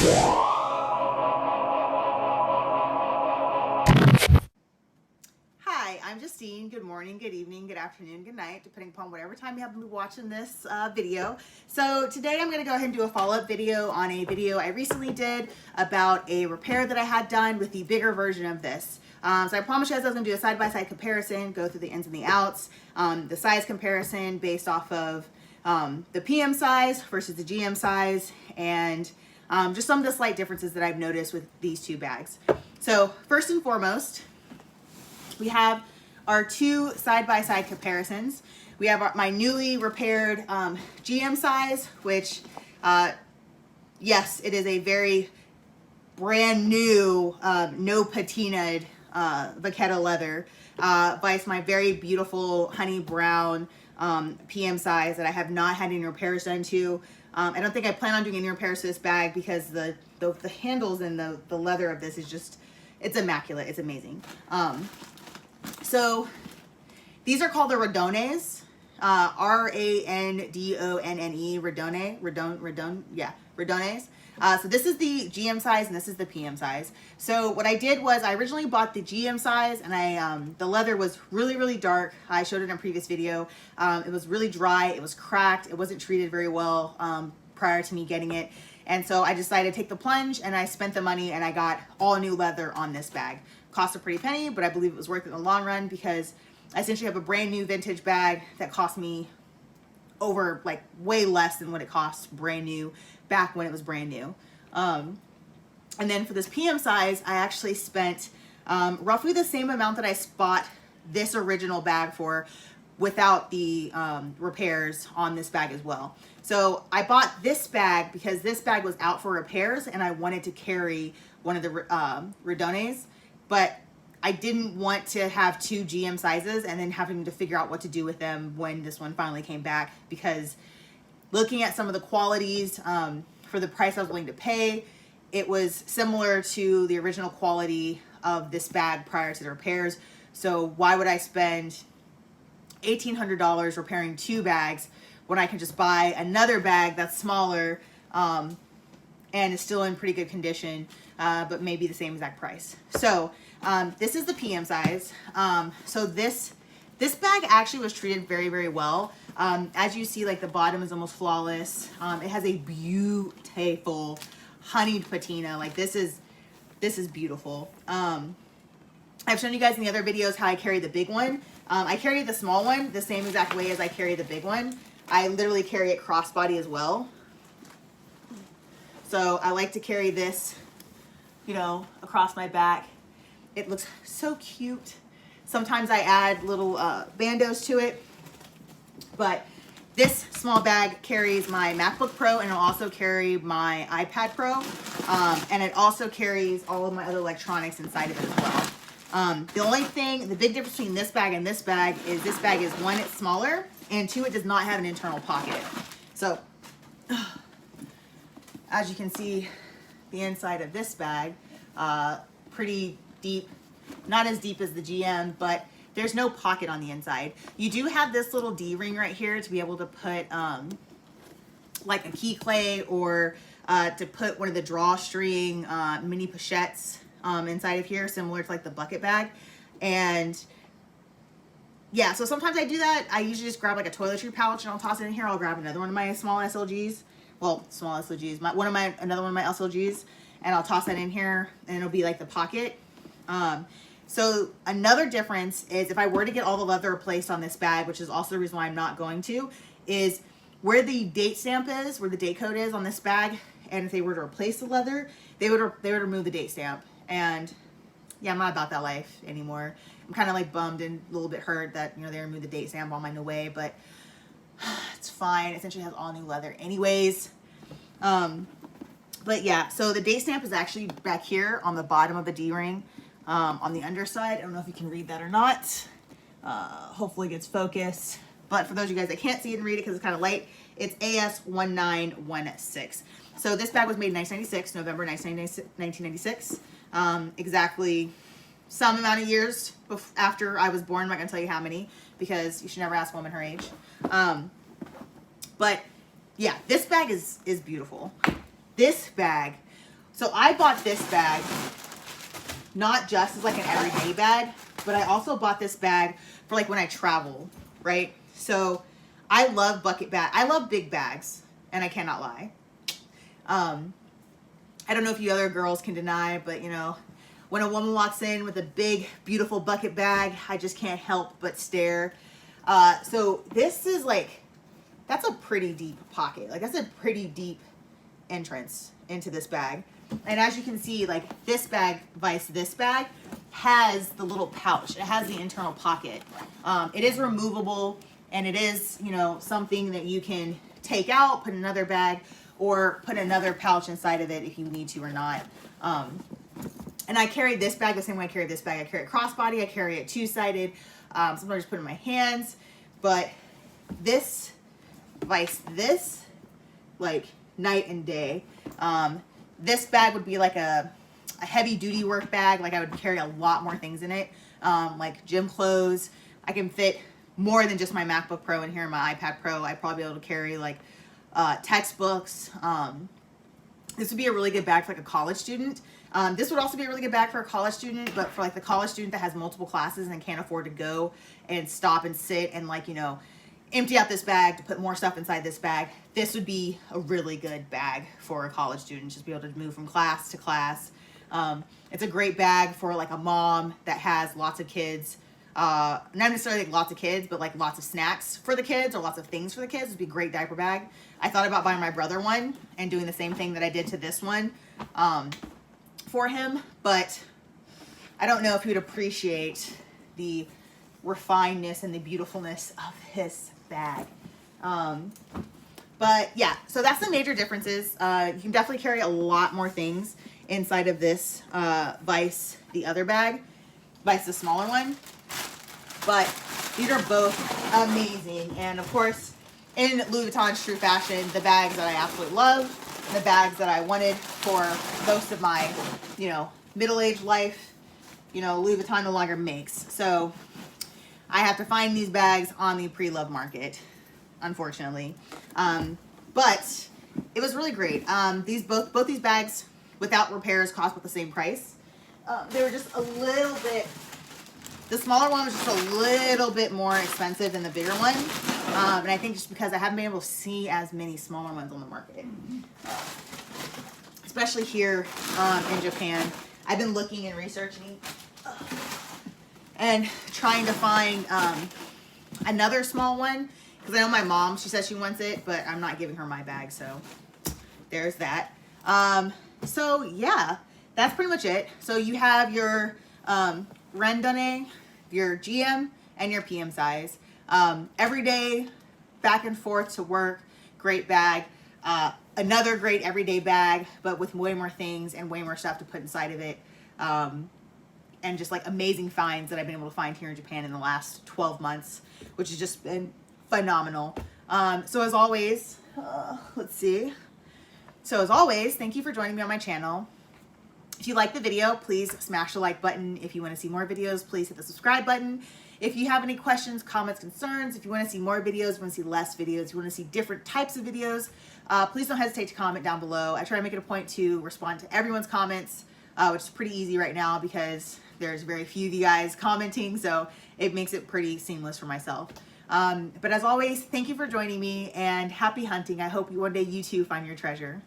Hi, I'm Justine. Good morning, good evening, good afternoon, good night, depending upon whatever time you happen to be watching this video. So today I'm going to go ahead and do a follow-up video on a video I recently did about a repair that I had done with the bigger version of this. So I promised you guys I was going to do a side-by-side comparison, go through the ins and the outs, the size comparison based off of the PM size versus the GM size, and just some of the slight differences that I've noticed with these two bags. So first and foremost, we have our two side-by-side comparisons. We have my newly repaired GM size, which, yes, it is a very brand new, no patinaed Vaqueta leather. But it's my very beautiful honey brown PM size that I have not had any repairs done to. I don't think I plan on doing any repairs to this bag because the handles and the leather of this is just, it's immaculate. It's amazing. So these are called the Randonnes, R-A-N-D-O-N-N-E, Randonne, yeah, Randonnes. So this is the GM size and this is the PM size. So what I did was I originally bought the GM size, and the leather was really, really dark. I showed it in a previous video. It was really dry. It was cracked. It wasn't treated very well prior to me getting it. And so I decided to take the plunge, and I spent the money, and I got all new leather on this bag. Cost a pretty penny, but I believe it was worth it in the long run because I essentially have a brand new vintage bag that cost me over, like, way less than what it cost brand new back when it was brand new. And then for this PM size, I actually spent roughly the same amount that I bought this original bag for without the repairs on this bag as well. So I bought this bag because this bag was out for repairs and I wanted to carry one of the Randonnes, but I didn't want to have two GM sizes and then having to figure out what to do with them when this one finally came back, because looking at some of the qualities for the price I was willing to pay, it was similar to the original quality of this bag prior to the repairs. So why would I spend $1,800 repairing two bags when I can just buy another bag that's smaller and is still in pretty good condition, but maybe the same exact price. So this is the PM size. So this bag actually was treated very, very well. As you see, like, the bottom is almost flawless. It has a beautiful honeyed patina. Like, this is beautiful. I've shown you guys in the other videos how I carry the big one. I carry the small one the same exact way as I carry the big one. I literally carry it crossbody as well. So I like to carry this, you know, across my back. It looks so cute. Sometimes I add little bandos to it. But this small bag carries my MacBook Pro, and it'll also carry my iPad Pro. And it also carries all of my other electronics inside of it as well. The big difference between this bag and this bag is one, it's smaller, and two, it does not have an internal pocket. So as you can see, the inside of this bag, pretty deep, not as deep as the GM, but there's no pocket on the inside. You do have this little D-ring right here to be able to put like a key clay, or to put one of the drawstring mini pochettes inside of here, similar to like the bucket bag. And yeah, so sometimes I do that. I usually just grab like a toiletry pouch and I'll toss it in here. I'll grab another one of my small SLGs. Well, small SLGs, another one of my SLGs, and I'll toss that in here, and it'll be like the pocket. So another difference is if I were to get all the leather replaced on this bag, which is also the reason why I'm not going to, is where the date stamp is, where the date code is on this bag, and if they were to replace the leather, they would remove the date stamp. And yeah, I'm not about that life anymore. I'm kind of like bummed and a little bit hurt that, you know, they removed the date stamp on my new way, but it's fine. It essentially has all new leather anyways. But yeah, so the date stamp is actually back here on the bottom of the D-ring, on the underside. I don't know if you can read that or not. Hopefully it gets focused. But for those of you guys that can't see it and read it because it's kind of light, it's AS1916. So this bag was made in 1996, November 1996. Exactly some amount of years after I was born. I'm not going to tell you how many, because you should never ask a woman her age. But yeah, this bag is beautiful. This bag So I bought this bag, not just as like an everyday bag, but I also bought this bag for like when I travel, right? So I love bucket bag. I love big bags, and I cannot lie. I don't know if you other girls can deny, but you know, when a woman walks in with a big, beautiful bucket bag, I just can't help but stare. So this is like, that's a pretty deep pocket. Like that's a pretty deep entrance into this bag. And as you can see, like this bag, vice this bag, has the little pouch. It has the internal pocket. It is removable, and it is, you know, something that you can take out, put in another bag, or put another pouch inside of it if you need to or not. And I carry this bag the same way I carry this bag. I carry it crossbody, I carry it two-sided. Sometimes I just put it in my hands. But this, vice this, like night and day. This bag would be like a heavy duty work bag. Like I would carry a lot more things in it, like gym clothes. I can fit more than just my MacBook Pro in here and my iPad Pro. I'd probably be able to carry like textbooks. This would be a really good bag for like a college student. This would also be a really good bag for a college student, but for like the college student that has multiple classes and can't afford to go and stop and sit and like, you know, empty out this bag to put more stuff inside this bag, this would be a really good bag for a college student, just be able to move from class to class. It's a great bag for like a mom that has lots of kids, not necessarily like lots of kids, but like lots of snacks for the kids or lots of things for the kids. It'd be a great diaper bag. I thought about buying my brother one and doing the same thing that I did to this one for him, but I don't know if he would appreciate the refinedness and the beautifulness of this bag. But yeah, so that's the major differences. You can definitely carry a lot more things inside of this vice the other bag, vice the smaller one. But these are both amazing. And of course, in Louis Vuitton's true fashion, the bags that I absolutely love, the bags that I wanted for most of my, you know, middle-aged life, you know, Louis Vuitton no longer makes. So I have to find these bags on the pre-loved market, unfortunately. But it was really great. Both these bags without repairs cost about the same price. They were just a little bit, the smaller one was just a little bit more expensive than the bigger one. And I think just because I haven't been able to see as many smaller ones on the market. Especially here in Japan. I've been looking and researching and trying to find another small one. Because I know my mom, she says she wants it, but I'm not giving her my bag, so there's that. So yeah, that's pretty much it. So you have your Randonnee, your GM, and your PM size. Every day, back and forth to work, great bag. Another great everyday bag, but with way more things and way more stuff to put inside of it. And just like amazing finds that I've been able to find here in Japan in the last 12 months, which has just been phenomenal. So as always, let's see. So as always, thank you for joining me on my channel. If you like the video, please smash the like button. If you want to see more videos, please hit the subscribe button. If you have any questions, comments, concerns, if you want to see more videos, want to see less videos, you want to see different types of videos, please don't hesitate to comment down below. I try to make it a point to respond to everyone's comments, which is pretty easy right now because there's very few of you guys commenting, so it makes it pretty seamless for myself. But as always, thank you for joining me and happy hunting. I hope one day you too find your treasure.